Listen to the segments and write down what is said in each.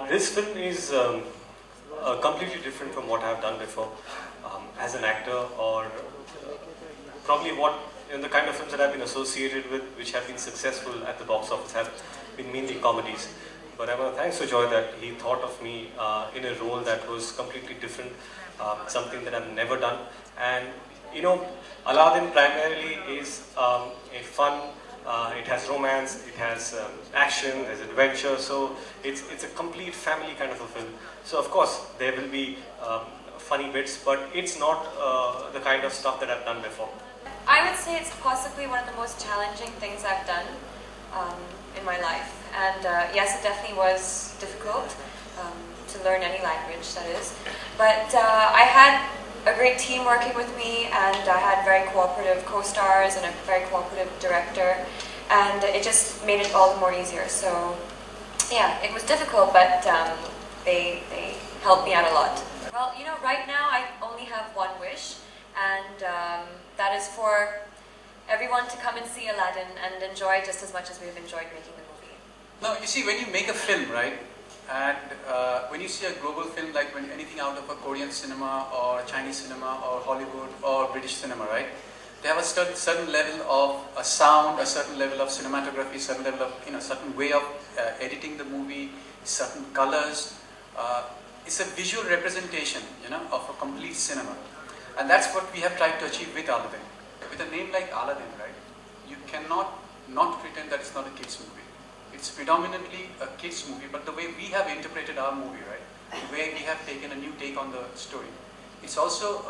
This film is completely different from what I've done before as an actor, or probably what the kind of films that I've been associated with, which have been successful at the box office, have been mainly comedies. But I want to thank Sujoy that he thought of me in a role that was completely different, something that I've never done. And you know, Aladdin primarily is a fun. It has romance, it has action, there's adventure, so it's a complete family kind of a film. So of course there will be funny bits, but it's not the kind of stuff that I've done before. I would say it's possibly one of the most challenging things I've done in my life, and yes, it definitely was difficult to learn any language, that is, but I had a great team working with me, and I had very cooperative co-stars and a very cooperative director, and it just made it all the more easier. So yeah, it was difficult, but they helped me out a lot. Well, you know, right now I only have one wish, and that is for everyone to come and see Aladdin and enjoy just as much as we've enjoyed making the movie. Now, you see, when you make a film, right, and when you see a global film, like when anything out of a Korean cinema or Chinese cinema or Hollywood or British cinema, right, they have a certain level of sound, a certain level of cinematography, certain level of, certain way of editing the movie, certain colors. It's a visual representation, of a complete cinema. And that's what we have tried to achieve with Aladdin. With a name like Aladdin, right, you cannot not pretend that it's not a kids movie. It's predominantly a kids movie, but the way we have interpreted our movie, right, the way we have taken a new take on the story. It's also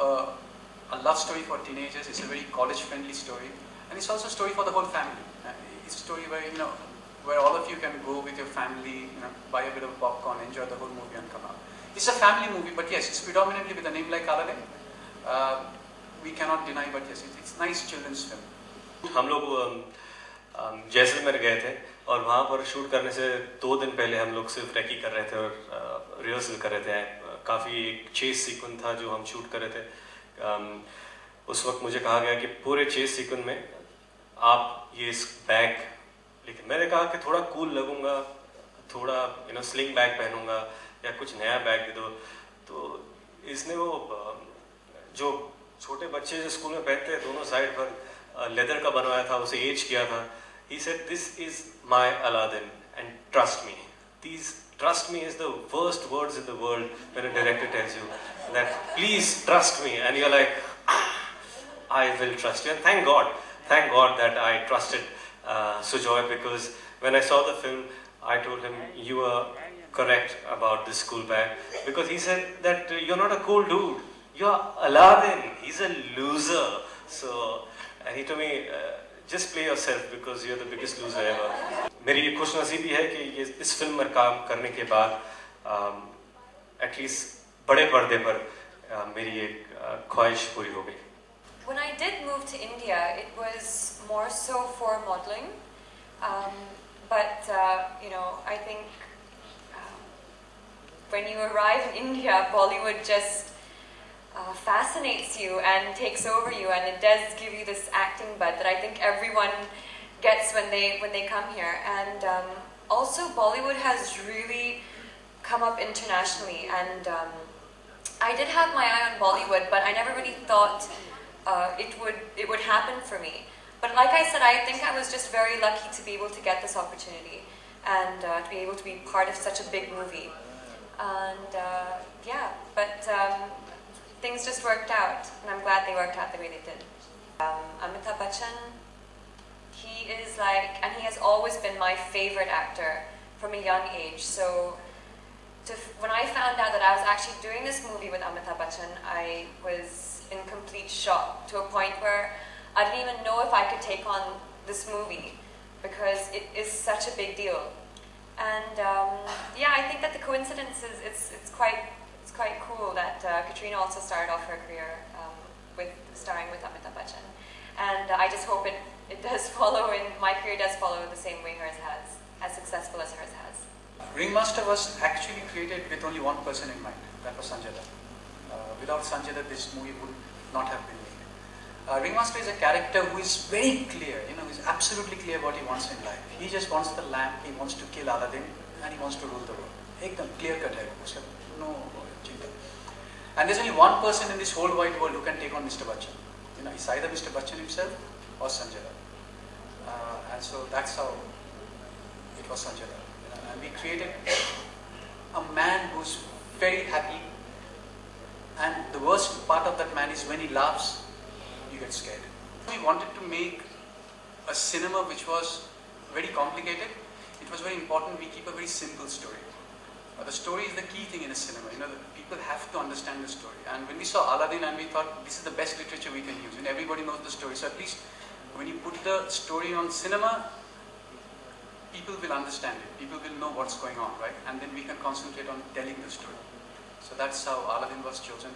a love story for teenagers. It's a very college-friendly story, and it's also a story for the whole family. It's a story where where all of you can go with your family, buy a bit of popcorn, enjoy the whole movie, and come out. It's a family movie, but yes, it's predominantly with a name like Aladdin. We cannot deny, but yes, it's a nice children's film. हम लोग जैसलमेर गए थे और वहाँ पर shoot करने से 2 दिन पहले हम लोग सिर्फ रेकी कर रहे थे और रिहर्सल कर रहे थे. काफ़ी एक चेस सीक्वेंस था जो हम शूट कर रहे थे. उस वक्त मुझे कहा गया कि पूरे चेस सीक्वेंस में आप ये बैग, लेकिन मैंने कहा कि थोड़ा कूल लगूंगा, थोड़ा स्लिंग बैग पहनूंगा या कुछ नया बैग दे दो. तो इसने वो जो छोटे बच्चे जो स्कूल में पहनते हैं दोनों साइड पर लेदर का बनवाया था, उसे एज किया था. He said, "This is my Aladdin, and trust me." Trust me is the worst words in the world when a director tells you that, please trust me, and you're like, I will trust you. And thank God that I trusted Sujoy, because when I saw the film, I told him, you are correct about this school bag, because he said that you're not a cool dude, you're Aladdin, he's a loser. So, and he told me, just play yourself because you're the biggest loser ever. मेरी खुशनसीबी है कि इस film में काम करने के बाद at least बड़े पर्दे पर मेरी एक ख्वाहिश पूरी हो गई. When I did move to India, it was more so for modeling, but I think when you arrive in India, Bollywood just fascinates you and takes over you, and it does give you this acting bud that I think everyone gets when they come here. And also Bollywood has really come up internationally, and I did have my eye on Bollywood, but I never really thought it would happen for me. But like I said, I think I was just very lucky to be able to get this opportunity and to be able to be part of such a big movie. And yeah, but things just worked out, and I'm glad they worked out the way they did. Amitabh Bachchan, he is and he has always been my favorite actor from a young age. So when I found out that I was actually doing this movie with Amitabh Bachchan, I was in complete shock, to a point where I didn't even know if I could take on this movie, because it is such a big deal. And yeah, I think that the coincidence is it's quite cool that Katrina also started off her career starring with Amitabh Bachchan, and I just hope it does follow, and my career does follow the same way hers has, as successful as hers has. Ringmaster was actually created with only one person in mind. That was Sanjay Dutt. Without Sanjay Dutt, this movie would not have been made. Ringmaster is a character who is very clear, he's absolutely clear what he wants in life. He just wants the lamp, he wants to kill Aladdin, and he wants to rule the world. एकदम clear cut है, उसका no चिंता. And there's only one person in this whole wide world who can take on Mr. Bachchan. You know, it's either Mr. Bachchan himself or Sanjay Dutt. And so that's how it was Sanjay Dutt. You know, and we created a man who's very happy. And the worst part of that man is when he laughs, you get scared. We wanted to make a cinema which was very complicated. It was very important we keep a very simple story. The story is the key thing in a cinema. You know, the people have to understand the story. And when we saw Aladdin, and we thought this is the best literature we can use, and everybody knows the story. So at least when you put the story on cinema, people will understand it. People will know what's going on, right? And then we can concentrate on telling the story. So that's how Aladdin was chosen.